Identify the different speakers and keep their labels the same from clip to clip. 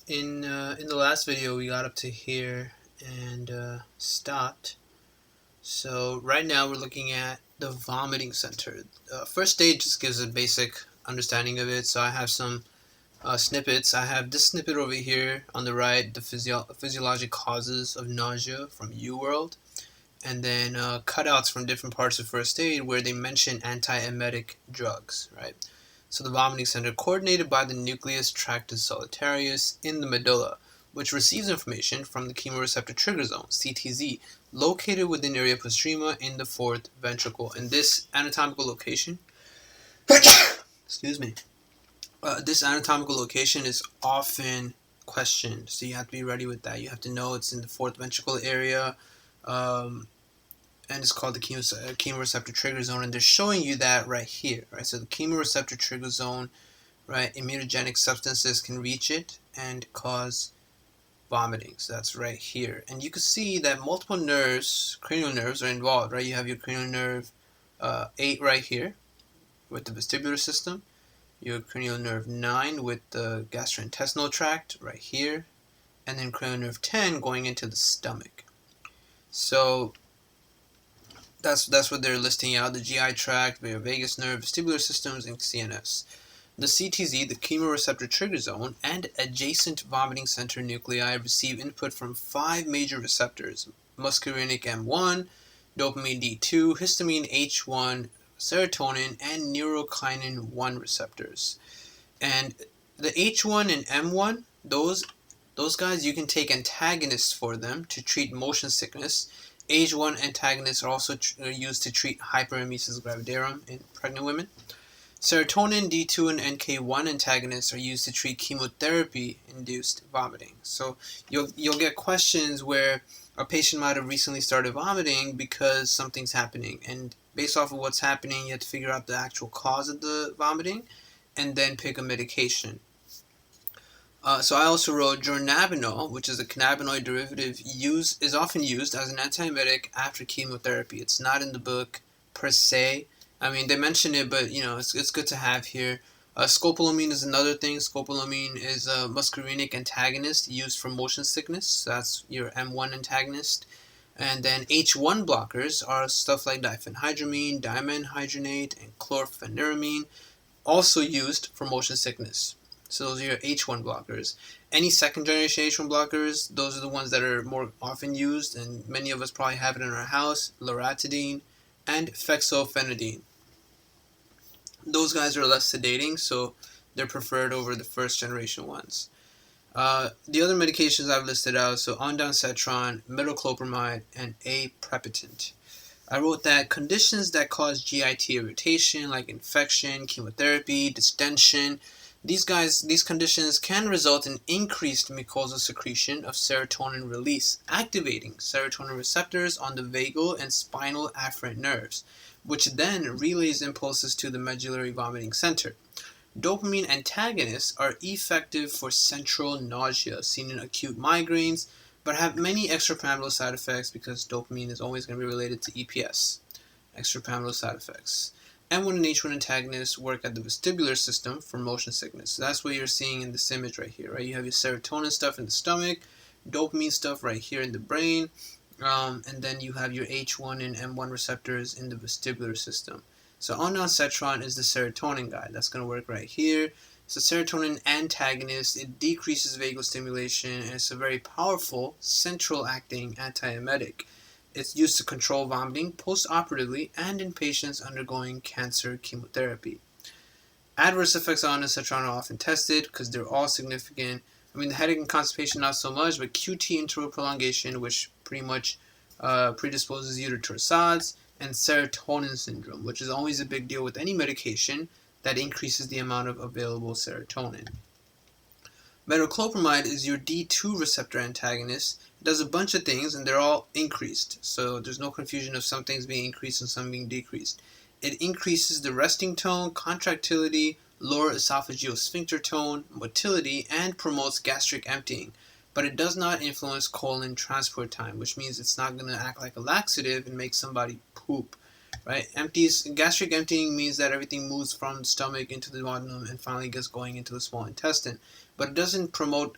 Speaker 1: In the last video, we got up to here and stopped. So right now we're looking at the vomiting center. First stage just gives a basic understanding of it. So I have some snippets. I have this snippet over here on the right, the physiologic causes of nausea from UWorld, and then cutouts from different parts of first aid where they mention antiemetic drugs, right? So the vomiting center, coordinated by the nucleus tractus solitarius in the medulla, which receives information from the chemoreceptor trigger zone, CTZ, located within area postrema in the fourth ventricle. And this anatomical location, excuse me, this anatomical location is often questioned, so you have to be ready with that. You have to know it's in the fourth ventricle area, and it's called the chemoreceptor trigger zone, and they're showing you that right here, right? So the chemoreceptor trigger zone, right? Immunogenic substances can reach it and cause vomiting. So that's right here, and you can see that multiple nerves, cranial nerves, are involved, right? You have your cranial nerve 8 right here with the vestibular system, your cranial nerve 9 with the gastrointestinal tract right here, and then cranial nerve 10 going into the stomach. So that's what they're listing out: the GI tract, the vagus nerve, vestibular systems, and CNS. The CTZ, the chemoreceptor trigger zone, and adjacent vomiting center nuclei receive input from 5 major receptors: muscarinic M1, dopamine D2, histamine H1, serotonin, and neurokinin 1 receptors. And the H1 and M1, those guys, you can take antagonists for them to treat motion sickness. H1 antagonists are also used to treat hyperemesis gravidarum in pregnant women. Serotonin, D2, and NK1 antagonists are used to treat chemotherapy-induced vomiting. So you'll get questions where a patient might have recently started vomiting because something's happening, and based off of what's happening, you have to figure out the actual cause of the vomiting and then pick a medication. So I also wrote dronabinol, which is a cannabinoid derivative, is often used as an antiemetic after chemotherapy. It's not in the book per se. I mean, they mention it, but it's good to have here. Scopolamine is another thing. Scopolamine is a muscarinic antagonist used for motion sickness. So that's your M1 antagonist. And then H1 blockers are stuff like diphenhydramine, dimenhydrinate, and chlorpheniramine, also used for motion sickness. So those are your H1 blockers. Any second generation H1 blockers, those are the ones that are more often used, and many of us probably have it in our house: loratadine and fexofenadine. Those guys are less sedating, so they're preferred over the first generation ones. The other medications I've listed out, so ondansetron, metoclopramide, and aprepitant. I wrote that conditions that cause GIT irritation, like infection, chemotherapy, distension, these conditions can result in increased mucosal secretion of serotonin release, activating serotonin receptors on the vagal and spinal afferent nerves, which then relays impulses to the medullary vomiting center. Dopamine antagonists are effective for central nausea seen in acute migraines, but have many extrapyramidal side effects because dopamine is always going to be related to EPS, extrapyramidal side effects. M1 and H1 antagonists work at the vestibular system for motion sickness. So that's what you're seeing in this image right here, right? You have your serotonin stuff in the stomach, dopamine stuff right here in the brain, and then you have your H1 and M1 receptors in the vestibular system. So ondansetron is the serotonin guy. That's going to work right here. It's a serotonin antagonist. It decreases vagal stimulation, and it's a very powerful central acting antiemetic. It's used to control vomiting post-operatively and in patients undergoing cancer chemotherapy. Adverse effects on ondansetron are often tested because they're all significant. I mean, the headache and constipation not so much, but QT interval prolongation, which pretty much predisposes you to torsades, and serotonin syndrome, which is always a big deal with any medication that increases the amount of available serotonin. Metoclopramide is your D2 receptor antagonist. It does a bunch of things, and they're all increased, so there's no confusion of some things being increased and some being decreased. It increases the resting tone, contractility, lower esophageal sphincter tone, motility, and promotes gastric emptying, but it does not influence colon transport time, which means it's not going to act like a laxative and make somebody poop, right? Gastric emptying means that everything moves from the stomach into the duodenum and finally gets going into the small intestine, but it doesn't promote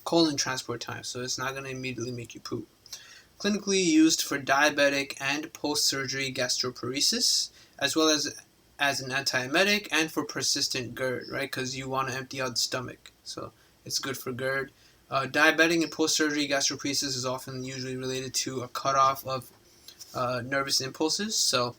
Speaker 1: colon transport time, so it's not going to immediately make you poop. Clinically used for diabetic and post-surgery gastroparesis, as well as an antiemetic and for persistent GERD, right? Because you want to empty out the stomach, so it's good for GERD. Diabetic and post-surgery gastroparesis is often usually related to a cutoff of nervous impulses. So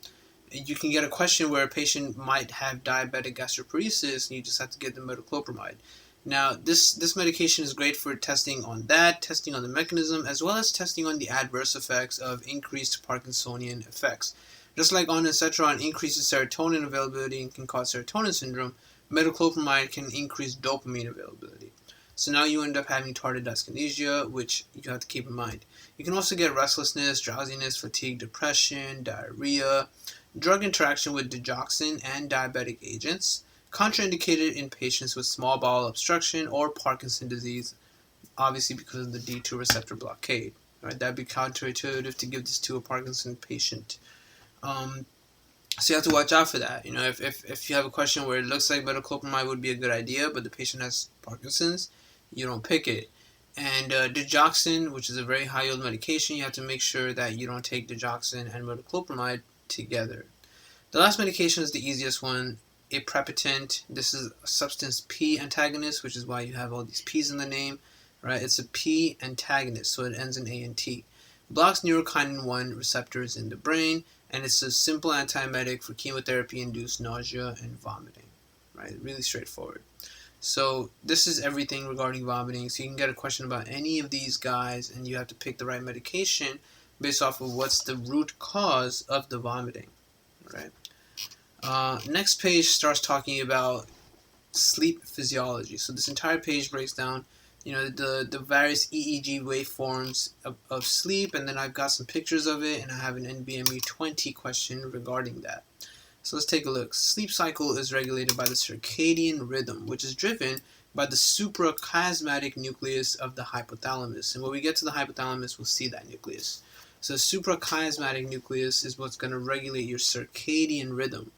Speaker 1: you can get a question where a patient might have diabetic gastroparesis, and you just have to give them metoclopramide. Now, this medication is great for testing on that, testing on the mechanism, as well as testing on the adverse effects of increased Parkinsonian effects. Just like ondansetron increases serotonin availability and can cause serotonin syndrome, metoclopramide can increase dopamine availability. So now you end up having tardive dyskinesia, which you have to keep in mind. You can also get restlessness, drowsiness, fatigue, depression, diarrhea, drug interaction with digoxin and diabetic agents, contraindicated in patients with small bowel obstruction or Parkinson's disease, obviously because of the D2 receptor blockade. Right? That'd be counterintuitive to give this to a Parkinson patient. So you have to watch out for that. If you have a question where it looks like metoclopramide would be a good idea, but the patient has Parkinson's, you don't pick it. And digoxin, which is a very high yield medication, you have to make sure that you don't take digoxin and metoclopramide together. The last medication is the easiest one, aprepitant. This is a substance P antagonist, which is why you have all these P's in the name, right? It's a P antagonist, so it ends in A-N-T. Blocks neurokinin 1 receptors in the brain, and it's a simple antiemetic for chemotherapy-induced nausea and vomiting, right? Really straightforward. So this is everything regarding vomiting. So you can get a question about any of these guys, and you have to pick the right medication based off of what's the root cause of the vomiting, right? Next page starts talking about sleep physiology. So this entire page breaks down, the various EEG waveforms of sleep, and then I've got some pictures of it, and I have an NBME 20 question regarding that. So let's take a look. Sleep cycle is regulated by the circadian rhythm, which is driven by the suprachiasmatic nucleus of the hypothalamus. And when we get to the hypothalamus, we'll see that nucleus. So the suprachiasmatic nucleus is what's going to regulate your circadian rhythm.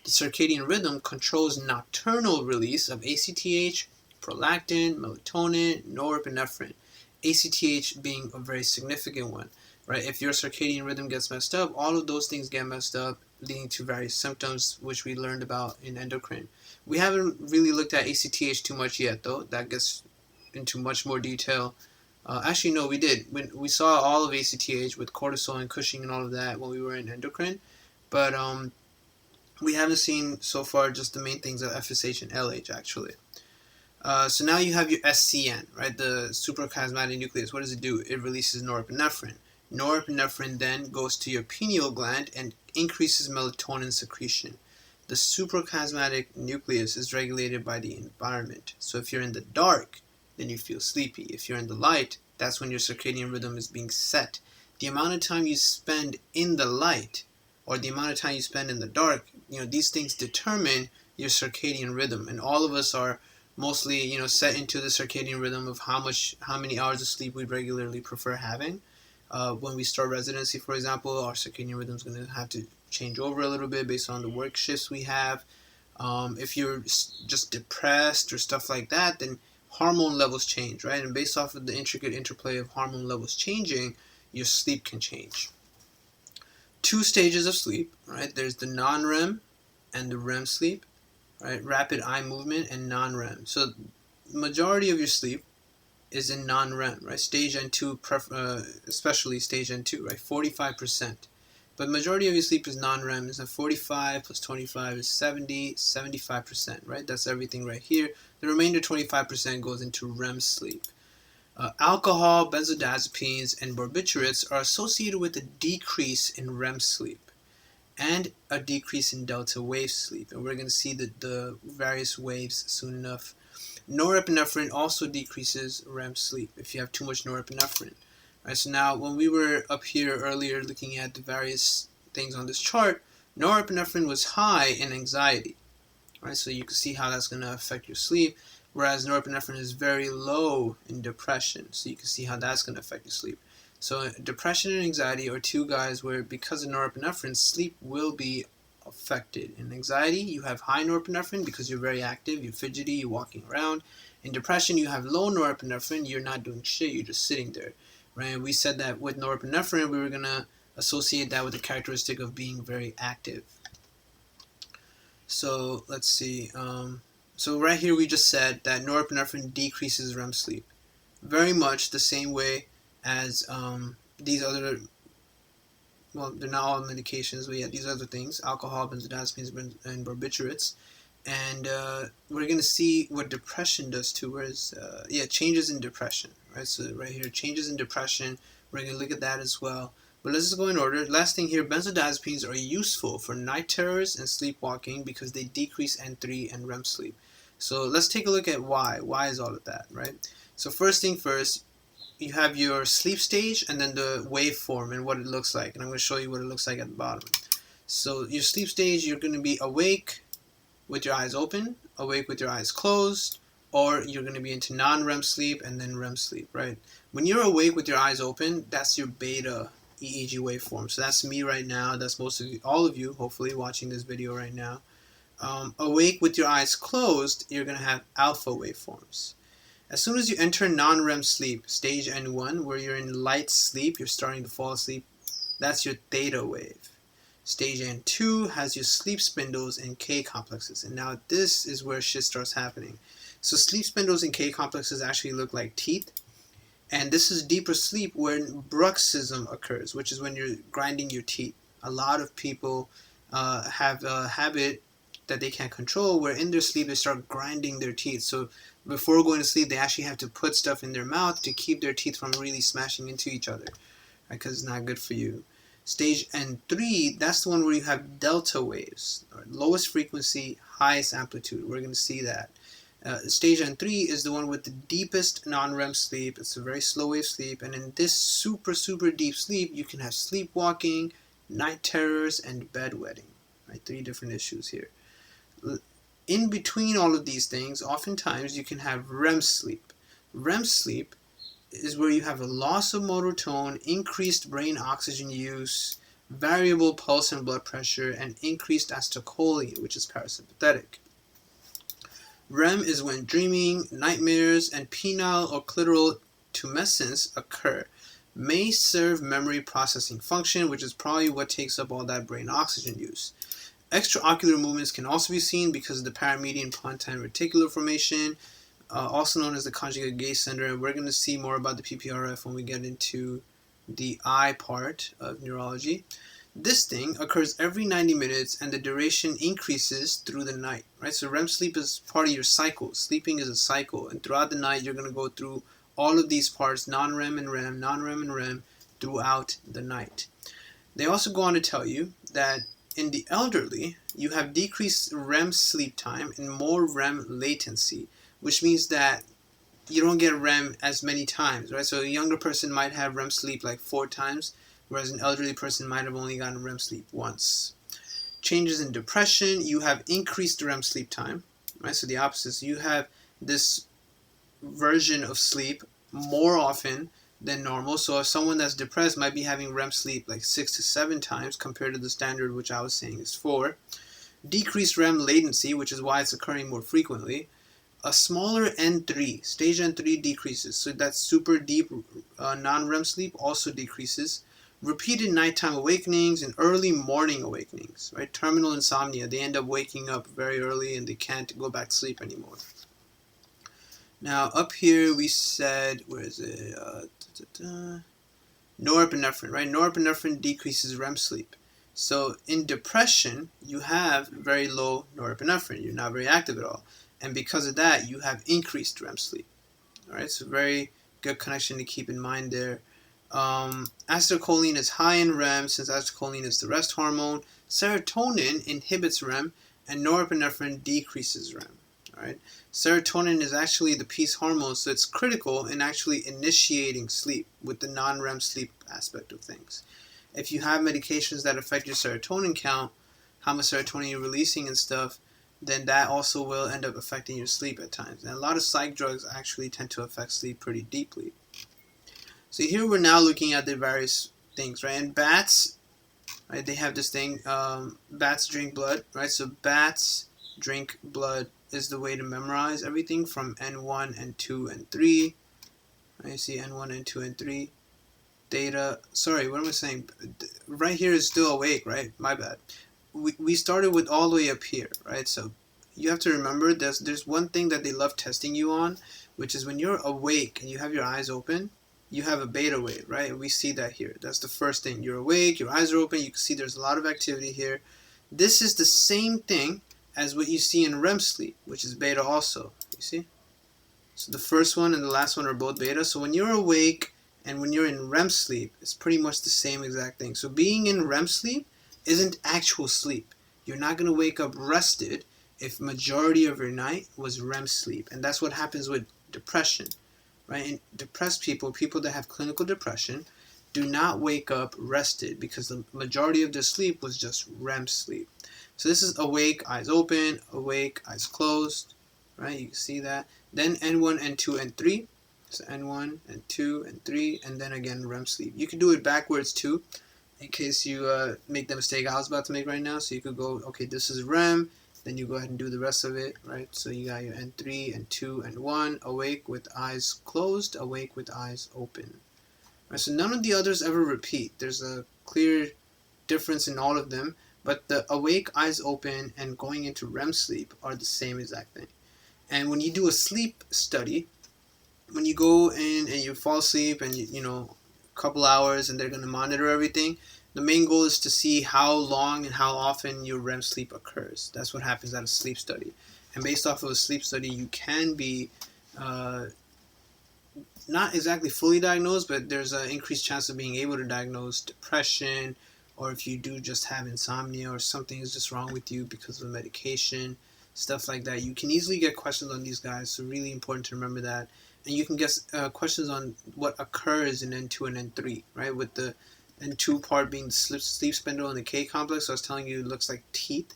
Speaker 1: The circadian rhythm controls nocturnal release of ACTH, prolactin, melatonin, norepinephrine. ACTH being a very significant one, right? If your circadian rhythm gets messed up, all of those things get messed up, leading to various symptoms, which we learned about in endocrine. We haven't really looked at ACTH too much yet, though. That gets into much more detail. Actually, no, we did. We saw all of ACTH with cortisol and Cushing and all of that when we were in endocrine, but we haven't seen so far just the main things of FSH and LH, actually. So now you have your SCN, right? The suprachiasmatic nucleus. What does it do? It releases norepinephrine. Norepinephrine then goes to your pineal gland and increases melatonin secretion. The suprachiasmatic nucleus is regulated by the environment. So if you're in the dark, then you feel sleepy. If you're in the light, that's when your circadian rhythm is being set. The amount of time you spend in the light or the amount of time you spend in the dark, these things determine your circadian rhythm. And all of us are mostly, set into the circadian rhythm of how many hours of sleep we'd regularly prefer having. When we start residency, for example, our circadian rhythm is going to have to change over a little bit based on the work shifts we have. If you're just depressed or stuff like that, then hormone levels change, right? And based off of the intricate interplay of hormone levels changing, your sleep can change. 2 stages of sleep, right? There's the non-REM and the REM sleep, right? Rapid eye movement and non-REM. So the majority of your sleep is in non-REM, right? Stage N2, especially stage N2, right? 45%. But majority of your sleep is non-REM. It's 45 plus 25 is 70, 75%, right? That's everything right here. The remainder 25% goes into REM sleep. Alcohol, benzodiazepines, and barbiturates are associated with a decrease in REM sleep and a decrease in delta wave sleep. And we're going to see the various waves soon enough. Norepinephrine also decreases REM sleep if you have too much norepinephrine. Right, so now when we were up here earlier looking at the various things on this chart, norepinephrine was high in anxiety. Right, so you can see how that's going to affect your sleep, whereas norepinephrine is very low in depression. So you can see how that's going to affect your sleep. So depression and anxiety are two guys where, because of norepinephrine, sleep will be affected. In anxiety, you have high norepinephrine because you're very active, you're fidgety, you're walking around. In depression, you have low norepinephrine, you're not doing shit, you're just sitting there, right? We said that with norepinephrine, we were going to associate that with the characteristic of being very active. So let's see. So right here we just said that norepinephrine decreases REM sleep. Very much the same way as these other, well, they're not all medications, but yeah, these other things, alcohol, benzodiazepines, and barbiturates. And we're going to see what depression does too, whereas, changes in depression, right? So right here, changes in depression, we're going to look at that as well. But let's just go in order. Last thing here, benzodiazepines are useful for night terrors and sleepwalking because they decrease N3 and REM sleep. So let's take a look at why. Why is all of that, right? So first thing first, you have your sleep stage and then the waveform and what it looks like. And I'm going to show you what it looks like at the bottom. So your sleep stage, you're going to be awake with your eyes open, awake with your eyes closed, or you're going to be into non-REM sleep and then REM sleep, right? When you're awake with your eyes open, that's your beta EEG waveform. So that's me right now. That's most of you, all of you, hopefully, watching this video right now. Awake with your eyes closed, you're going to have alpha waveforms. As soon as you enter non-REM sleep, stage N1, where you're in light sleep, you're starting to fall asleep, that's your theta wave. Stage N2 has your sleep spindles and K complexes. And now this is where shit starts happening. So sleep spindles and K complexes actually look like teeth. And this is deeper sleep where bruxism occurs, which is when you're grinding your teeth. A lot of people have a habit that they can't control where in their sleep they start grinding their teeth. So before going to sleep, they actually have to put stuff in their mouth to keep their teeth from really smashing into each other, right? Because it's not good for you. Stage N3, that's the one where you have delta waves, or lowest frequency, highest amplitude. We're going to see that. Stage N3 is the one with the deepest non-REM sleep. It's a very slow wave sleep. And in this super, super deep sleep, you can have sleepwalking, night terrors, and bedwetting. Right? 3 different issues here. In between all of these things, oftentimes you can have REM sleep. REM sleep is where you have a loss of motor tone, increased brain oxygen use, variable pulse and blood pressure, and increased acetylcholine, which is parasympathetic. REM is when dreaming, nightmares, and penile or clitoral tumescence occur. May serve memory processing function, which is probably what takes up all that brain oxygen use. Extraocular movements can also be seen because of the paramedian pontine reticular formation, also known as the conjugate gaze center, and we're going to see more about the PPRF when we get into the eye part of neurology. This thing occurs every 90 minutes and the duration increases through the night, right? So REM sleep is part of your cycle. Sleeping is a cycle, and throughout the night you're going to go through all of these parts, non-REM and REM, non-REM and REM, throughout the night. They also go on to tell you that in the elderly, you have decreased REM sleep time and more REM latency, which means that you don't get REM as many times, right? So a younger person might have REM sleep like 4 times, whereas an elderly person might have only gotten REM sleep once. Changes in depression, you have increased REM sleep time, right? So the opposite. So you have this version of sleep more often than normal. So if someone that's depressed might be having REM sleep like 6 to 7 times compared to the standard, which I was saying is 4. Decreased REM latency, which is why it's occurring more frequently. A smaller N3, stage N3 decreases. So that super deep non-REM sleep also decreases. Repeated nighttime awakenings and early morning awakenings, right? Terminal insomnia. They end up waking up very early and they can't go back to sleep anymore. Now, up here we said, where is it? Norepinephrine, right? Norepinephrine decreases REM sleep. So in depression, you have very low norepinephrine. You're not very active at all. And because of that, you have increased REM sleep. All right, so very good connection to keep in mind there. Acetylcholine is high in REM since acetylcholine is the rest hormone. Serotonin inhibits REM, and norepinephrine decreases REM. All right, serotonin is actually the peace hormone, so it's critical in actually initiating sleep with the non-REM sleep aspect of things. If you have medications that affect your serotonin count, how much serotonin you're releasing and stuff, then that also will end up affecting your sleep at times. And a lot of psych drugs actually tend to affect sleep pretty deeply. So here we're now looking at the various things, right? And bats, right? They have this thing. Bats drink blood, right? So bats drink blood is the way to memorize everything from N1, N2, and 3. Right? You see N1, N2, and 3. Theta. Sorry, what am I saying? Right here is still awake, right? My bad. We started with all the way up here, right? So you have to remember there's one thing that they love testing you on, which is when you're awake and you have your eyes open, you have a beta wave, right? And we see that here. That's the first thing. You're awake, your eyes are open, you can see there's a lot of activity here. This is the same thing as what you see in REM sleep, which is beta also. You see? So the first one and the last one are both beta. So when you're awake and when you're in REM sleep, it's pretty much the same exact thing. So being in REM sleep isn't actual sleep. You're not going to wake up rested if majority of your night was REM sleep. And that's what happens with depression, right? And depressed people, people that have clinical depression, do not wake up rested because the majority of their sleep was just REM sleep. So this is awake, eyes open, awake, eyes closed, right? You can see that. Then N1, N2, and 3. So N1, N2, and 3, and then again REM sleep. You can do it backwards too, in case you make the mistake I was about to make right now. So you could go, okay, this is REM, then you go ahead and do the rest of it, right? So you got your N3, N2, and 1, awake with eyes closed, awake with eyes open. Right, so none of the others ever repeat. There's a clear difference in all of them, but the awake, eyes open, and going into REM sleep are the same exact thing. And when you do a sleep study, when you go in and you fall asleep and you know a couple hours and they're going to monitor everything, the main goal is to see how long and how often your REM sleep occurs. That's what happens at a sleep study. And based off of a sleep study, you can be not exactly fully diagnosed, but there's an increased chance of being able to diagnose depression, or if you do just have insomnia or something is just wrong with you because of medication, stuff like that. You can easily get questions on these guys, so really important to remember that. And you can get questions on what occurs in N2 and N3, right? With the N2 part being the sleep spindle and the K complex. So I was telling you it looks like teeth.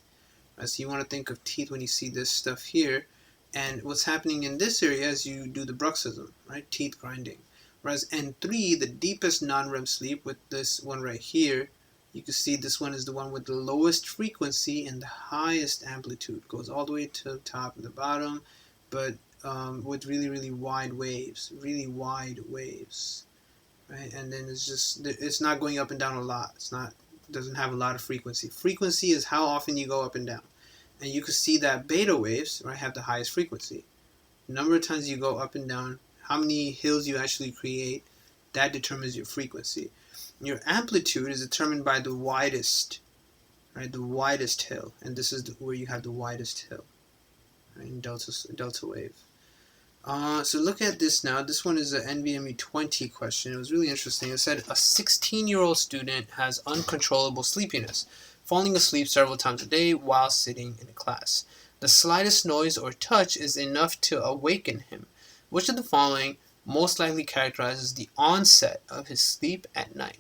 Speaker 1: Right? So you want to think of teeth when you see this stuff here. And what's happening in this area is you do the bruxism, right? Teeth grinding. Whereas N3, the deepest non-REM sleep with this one right here, you can see this one is the one with the lowest frequency and the highest amplitude. Goes all the way to the top and the bottom, but with really, really wide waves. Really wide waves. Right? And then it's not going up and down a lot. Doesn't have a lot of frequency. Frequency is how often you go up and down. And you can see that beta waves, right, have the highest frequency. The number of times you go up and down, how many hills you actually create, that determines your frequency. Your amplitude is determined by the widest, right, the widest hill. And this is where you have the widest hill, right, in delta wave. So look at this now. This one is an NVMe 20 question. It was really interesting. It said a 16-year-old student has uncontrollable sleepiness, falling asleep several times a day while sitting in class. The slightest noise or touch is enough to awaken him. Which of the following most likely characterizes the onset of his sleep at night?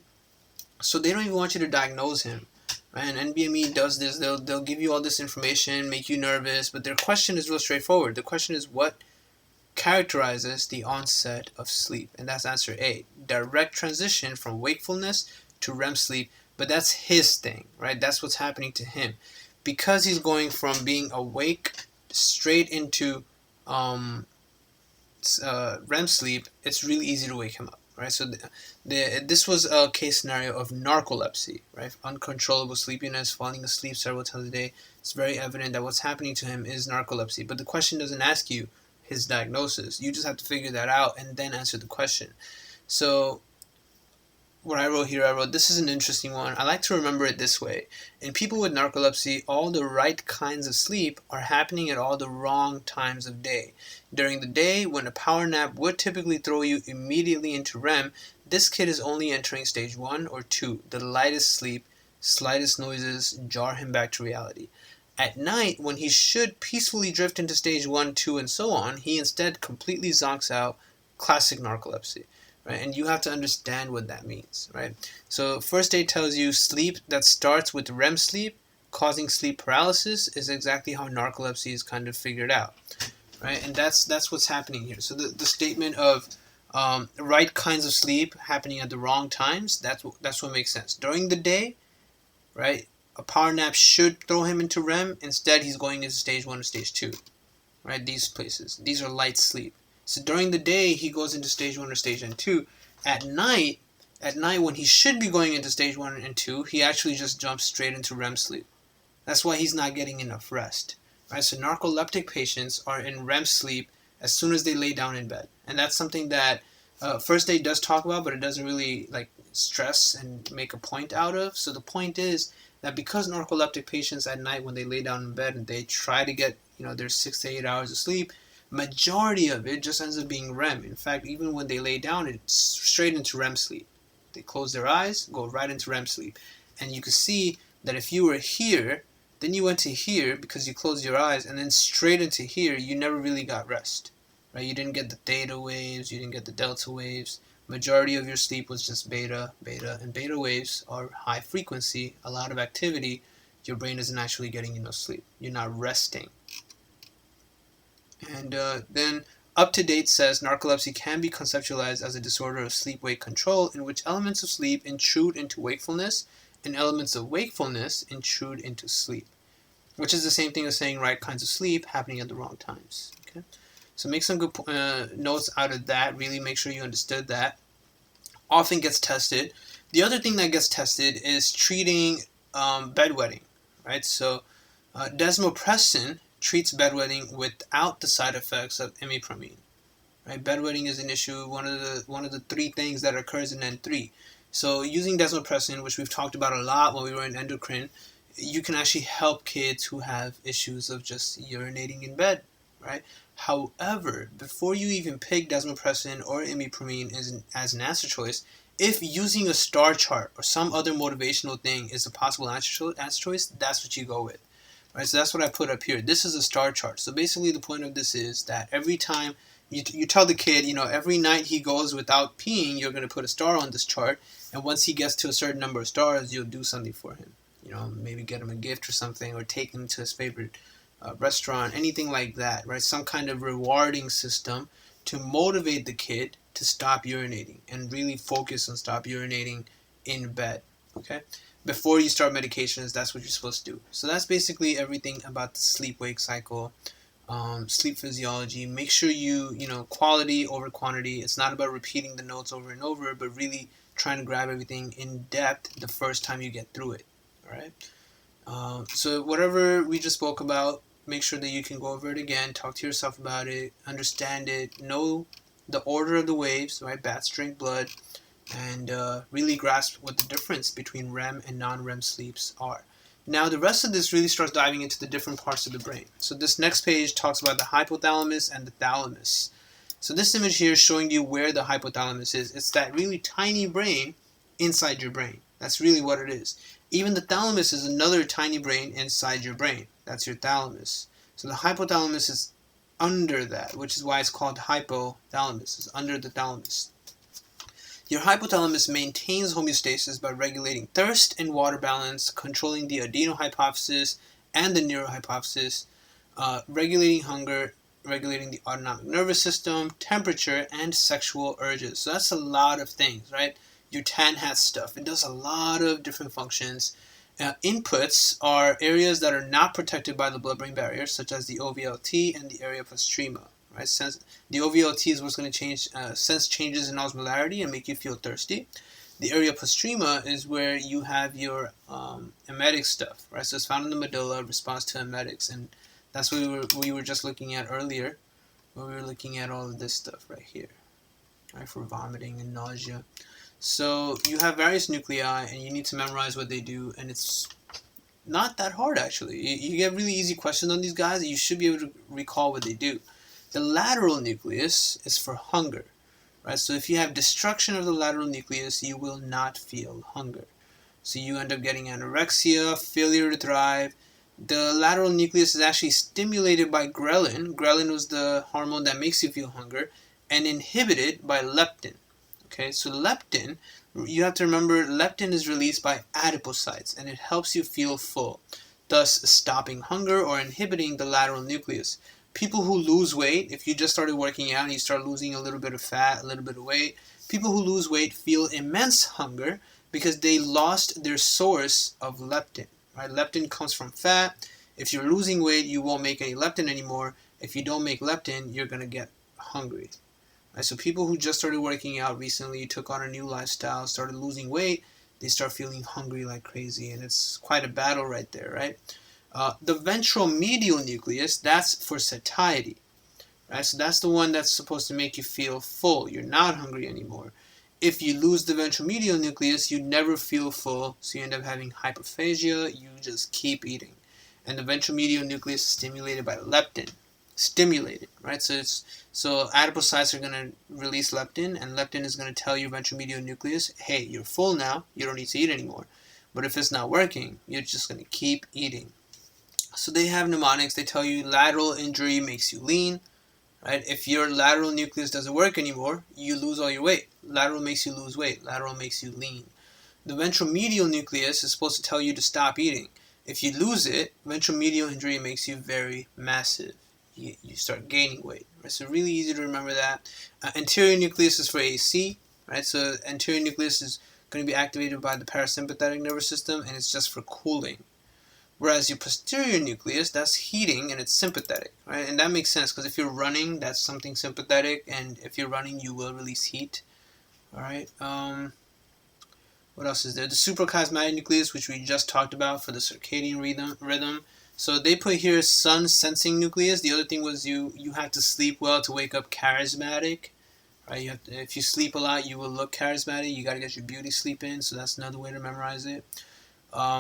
Speaker 1: So they don't even want you to diagnose him. Right? And NVMe does this. They'll give you all this information, make you nervous, but their question is real straightforward. The question is what characterizes the onset of sleep? And that's answer A. Direct transition from wakefulness to REM sleep. But that's his thing, right? That's what's happening to him. Because he's going from being awake straight into REM sleep, it's really easy to wake him up, right? So this was a case scenario of narcolepsy, right? Uncontrollable sleepiness, falling asleep several times a day. It's very evident that what's happening to him is narcolepsy. But the question doesn't ask you his diagnosis. You just have to figure that out and then answer the question. So what I wrote here, this is an interesting one. I like to remember it this way. In people with narcolepsy, all the right kinds of sleep are happening at all the wrong times of day. During the day, when a power nap would typically throw you immediately into REM, this kid is only entering stage 1 or 2. The lightest sleep, slightest noises jar him back to reality. At night, when he should peacefully drift into stage 1, 2, and so on, he instead completely zonks out. Classic narcolepsy. Right? And you have to understand what that means, right? So first aid tells you sleep that starts with REM sleep causing sleep paralysis is exactly how narcolepsy is kind of figured out, right? And that's what's happening here. So the statement of right kinds of sleep happening at the wrong times, that's what makes sense. During the day, right, a power nap should throw him into REM. Instead, he's going into stage 1 or stage 2, right? These places. These are light sleep. So during the day, he goes into stage 1 or stage 2. At night, when he should be going into stage 1 and 2, he actually just jumps straight into REM sleep. That's why he's not getting enough rest, right? So narcoleptic patients are in REM sleep as soon as they lay down in bed. And that's something that first aid does talk about, but it doesn't really like stress and make a point out of. So the point is that because narcoleptic patients at night, when they lay down in bed and they try to get their 6 to 8 hours of sleep, majority of it just ends up being REM. In fact, even when they lay down, it's straight into REM sleep. They close their eyes, go right into REM sleep. And you can see that if you were here, then you went to here because you closed your eyes, and then straight into here, you never really got rest, right? You didn't get the theta waves, you didn't get the delta waves. Majority of your sleep was just beta, and beta waves are high frequency, a lot of activity. Your brain isn't actually getting enough sleep. You're not resting. And then Up-to-Date says narcolepsy can be conceptualized as a disorder of sleep-wake control in which elements of sleep intrude into wakefulness and elements of wakefulness intrude into sleep, which is the same thing as saying right kinds of sleep happening at the wrong times. Okay, so make some good notes out of that. Really make sure you understood that. Often gets tested. The other thing that gets tested is treating bedwetting, right? So desmopressin treats bedwetting without the side effects of imipramine. Right? Bedwetting is an issue, one of the 3 things that occurs in N3. So using desmopressin, which we've talked about a lot when we were in endocrine, you can actually help kids who have issues of just urinating in bed, right? However, before you even pick desmopressin or imipramine as an answer choice, if using a star chart or some other motivational thing is a possible answer choice, that's what you go with. Right, so that's what I put up here. This is a star chart. So basically the point of this is that every time you tell the kid, every night he goes without peeing, you're going to put a star on this chart. And once he gets to a certain number of stars, you'll do something for him. Maybe get him a gift or something, or take him to his favorite restaurant, anything like that, right? Some kind of rewarding system to motivate the kid to stop urinating and really focus on stop urinating in bed, okay? Before you start medications, that's what you're supposed to do. So that's basically everything about the sleep-wake cycle, sleep physiology. Make sure quality over quantity. It's not about repeating the notes over and over, but really trying to grab everything in depth the first time you get through it, all right? So whatever we just spoke about, make sure that you can go over it again, talk to yourself about it, understand it, know the order of the waves, right? Bats drink blood, and really grasp what the difference between REM and non-REM sleeps are. Now the rest of this really starts diving into the different parts of the brain. So this next page talks about the hypothalamus and the thalamus. So this image here is showing you where the hypothalamus is. It's that really tiny brain inside your brain. That's really what it is. Even the thalamus is another tiny brain inside your brain. That's your thalamus. So the hypothalamus is under that, which is why it's called hypothalamus. It's under the thalamus. Your hypothalamus maintains homeostasis by regulating thirst and water balance, controlling the adenohypophysis and the neurohypophysis, regulating hunger, regulating the autonomic nervous system, temperature, and sexual urges. So that's a lot of things, right? Your tan hat stuff. It does a lot of different functions. Inputs are areas that are not protected by the blood-brain barrier, such as the OVLT and the area postrema. Right? Since the OVLT is what's going to change, sense changes in osmolarity and make you feel thirsty. The area postrema is where you have your emetic stuff, right? So it's found in the medulla, response to emetics, and that's what we were just looking at earlier, when we were looking at all of this stuff right here, right? For vomiting and nausea. So you have various nuclei, and you need to memorize what they do, and it's not that hard actually. You get really easy questions on these guys, and you should be able to recall what they do. The lateral nucleus is for hunger, right? So if you have destruction of the lateral nucleus, you will not feel hunger. So you end up getting anorexia, failure to thrive. The lateral nucleus is actually stimulated by ghrelin. Ghrelin was the hormone that makes you feel hunger, and inhibited by leptin. Okay, so leptin, you have to remember, leptin is released by adipocytes, and it helps you feel full, thus stopping hunger or inhibiting the lateral nucleus. People who lose weight, if you just started working out and you start losing a little bit of fat, a little bit of weight, people who lose weight feel immense hunger because they lost their source of leptin. Right? Leptin comes from fat. If you're losing weight, you won't make any leptin anymore. If you don't make leptin, you're going to get hungry. Right? So people who just started working out recently, took on a new lifestyle, started losing weight, they start feeling hungry like crazy, and it's quite a battle right there, right? The ventral medial nucleus, that's for satiety, right? So that's the one that's supposed to make you feel full. You're not hungry anymore. If you lose the ventral medial nucleus, you never feel full, so you end up having hyperphagia. You just keep eating. And the ventral medial nucleus is stimulated by leptin. Stimulated, right? So adipocytes are going to release leptin, and leptin is going to tell your ventral medial nucleus, hey, you're full now, you don't need to eat anymore. But if it's not working, you're just going to keep eating. So they have mnemonics. They tell you lateral injury makes you lean, right? If your lateral nucleus doesn't work anymore, you lose all your weight. Lateral makes you lose weight. Lateral makes you lean. The ventral medial nucleus is supposed to tell you to stop eating. If you lose it, ventral medial injury makes you very massive. You start gaining weight. Right? So really easy to remember that. Anterior nucleus is for AC, right? So anterior nucleus is going to be activated by the parasympathetic nervous system, and it's just for cooling. Whereas your posterior nucleus, that's heating, and it's sympathetic, right? And that makes sense because if you're running, that's something sympathetic, and if you're running, you will release heat. All right. What else is there? The suprachiasmatic nucleus, which we just talked about for the circadian rhythm. So they put here sun sensing nucleus. The other thing was you have to sleep well to wake up charismatic, right? If you sleep a lot, you will look charismatic. You got to get your beauty sleep in. So that's another way to memorize it.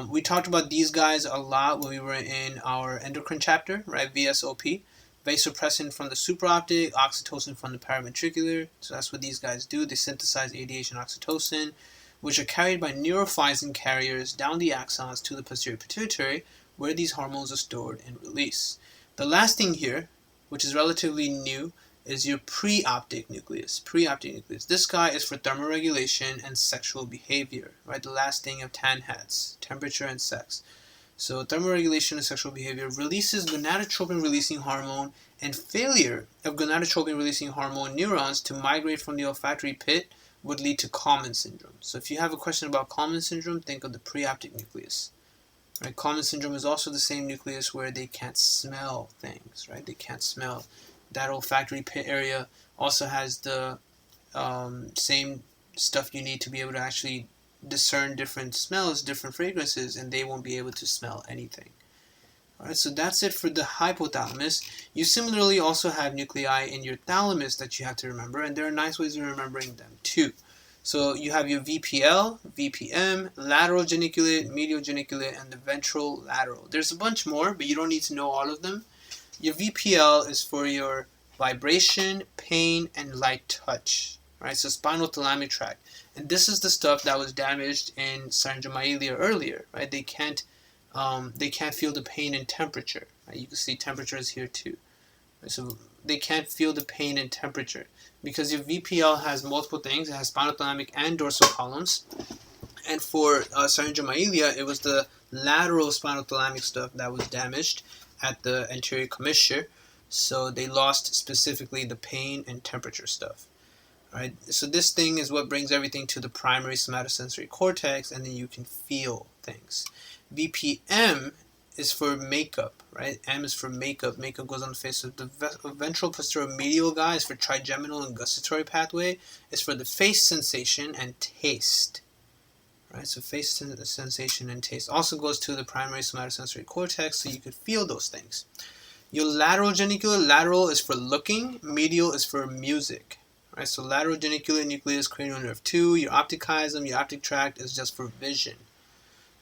Speaker 1: We talked about these guys a lot when we were in our endocrine chapter, right? VSOP, vasopressin from the supraoptic, oxytocin from the paraventricular. So that's what these guys do. They synthesize ADH and oxytocin, which are carried by neurophysin carriers down the axons to the posterior pituitary, where these hormones are stored and released. The last thing here, which is relatively new, is your preoptic nucleus. Preoptic nucleus. This guy is for thermoregulation and sexual behavior, right? The last thing of tan hats, temperature and sex. So thermoregulation and sexual behavior releases gonadotropin-releasing hormone, and failure of gonadotropin-releasing hormone neurons to migrate from the olfactory pit would lead to Kalman syndrome. So if you have a question about Kalman syndrome, think of the preoptic nucleus. Right? Kalman syndrome is also the same nucleus where they can't smell things, right? They can't smell. That olfactory pit area also has the same stuff you need to be able to actually discern different smells, different fragrances, and they won't be able to smell anything. Alright, so that's it for the hypothalamus. You similarly also have nuclei in your thalamus that you have to remember, and there are nice ways of remembering them too. So you have your VPL, VPM, lateral geniculate, medial geniculate, and the ventral lateral. There's a bunch more, but you don't need to know all of them. Your VPL is for your vibration, pain, and light touch. Right, so spinal thalamic tract. And this is the stuff that was damaged in syringomyelia earlier. Right, they can't feel the pain and temperature. Right? You can see temperature is here too. Right? So they can't feel the pain and temperature because your VPL has multiple things. It has spinal thalamic and dorsal columns. And for syringomyelia, it was the lateral spinal thalamic stuff that was damaged at the anterior commissure. So they lost specifically the pain and temperature stuff. Right? So this thing is what brings everything to the primary somatosensory cortex, and then you can feel things. VPM is for makeup, right? M is for makeup. Makeup goes on the face. So the ventral posterior medial guy is for trigeminal and gustatory pathway. It's for the face sensation and taste. Right? So face sensation and taste also goes to the primary somatosensory cortex, so you could feel those things. Your lateral genicular, lateral is for looking, medial is for music. Right, so lateral genicular nucleus, cranial nerve 2, your optic chiasm, your optic tract is just for vision.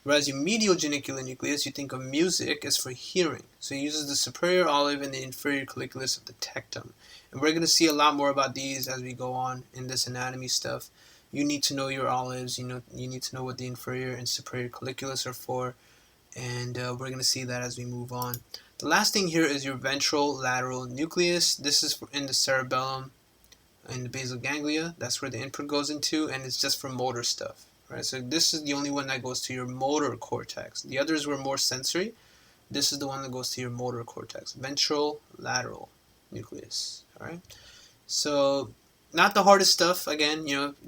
Speaker 1: Whereas your medial genicular nucleus, you think of music, is for hearing. So it uses the superior olive and the inferior colliculus of the tectum. And we're going to see a lot more about these as we go on in this anatomy stuff. You need to know your olives, you need to know what the inferior and superior colliculus are for, and we're going to see that as we move on. The last thing here is your ventral lateral nucleus. This is in the cerebellum, in the basal ganglia. That's where the input goes into, and it's just for motor stuff. Right? So this is the only one that goes to your motor cortex. The others were more sensory. This is the one that goes to your motor cortex, ventral lateral nucleus. All right. So not the hardest stuff. Again,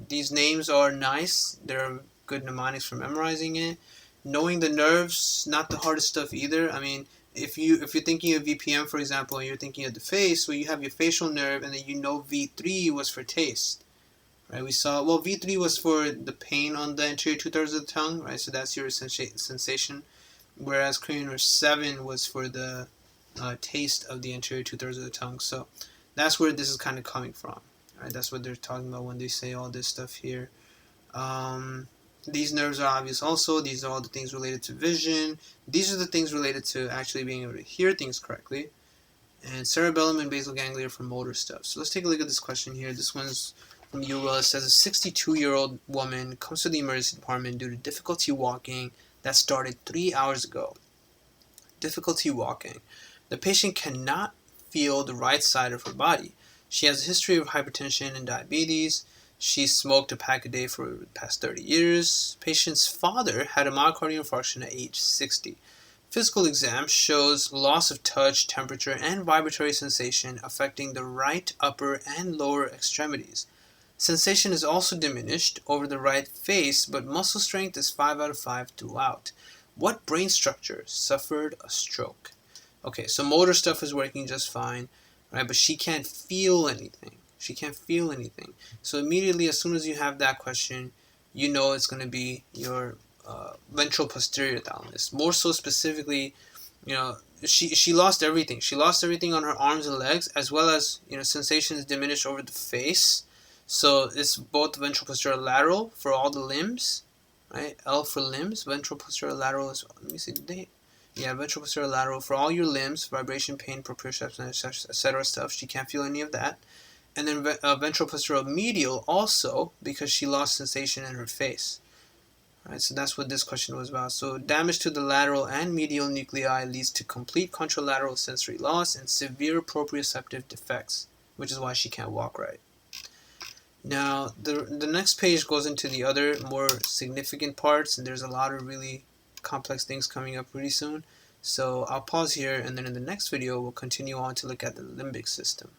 Speaker 1: these names are nice. They're good mnemonics for memorizing it. Knowing the nerves, not the hardest stuff either. I mean, if you're thinking of VPM, for example, and you're thinking of the face, well, you have your facial nerve, and then V3 was for taste. Right, we saw, well, V3 was for the pain on the anterior two-thirds of the tongue, right? So that's your sensation. Whereas cranial nerve 7 was for the taste of the anterior two-thirds of the tongue. So that's where this is kind of coming from. Right? That's what they're talking about when they say all this stuff here. These nerves are obvious also. These are all the things related to vision. These are the things related to actually being able to hear things correctly. And cerebellum and basal ganglia for motor stuff. So let's take a look at this question here. This one's from URL. It says a 62-year-old woman comes to the emergency department due to difficulty walking that started 3 hours ago. Difficulty walking. The patient cannot feel the right side of her body. She has a history of hypertension and diabetes. She smoked a pack a day for the past 30 years. Patient's father had a myocardial infarction at age 60. Physical exam shows loss of touch, temperature, and vibratory sensation affecting the right upper and lower extremities. Sensation is also diminished over the right face, but muscle strength is 5 out of 5 throughout. What brain structure suffered a stroke? Okay, so motor stuff is working just fine, right? But she can't feel anything. She can't feel anything. So immediately, as soon as you have that question, you know it's going to be your ventral posterior thalamus. More so specifically, she lost everything. She lost everything on her arms and legs, as well as sensation is diminished over the face. So it's both ventral posterior lateral for all the limbs, right? L for limbs. Ventral posterior lateral is. Let me see. Ventral posterior lateral for all your limbs, vibration, pain, proprioception, etc. stuff. She can't feel any of that. And then ventral posterior medial also because she lost sensation in her face. Right, so that's what this question was about. So damage to the lateral and medial nuclei leads to complete contralateral sensory loss and severe proprioceptive defects, which is why she can't walk right. Now, the next page goes into the other more significant parts, and there's a lot of really complex things coming up pretty soon. So I'll pause here, and then in the next video, we'll continue on to look at the limbic system.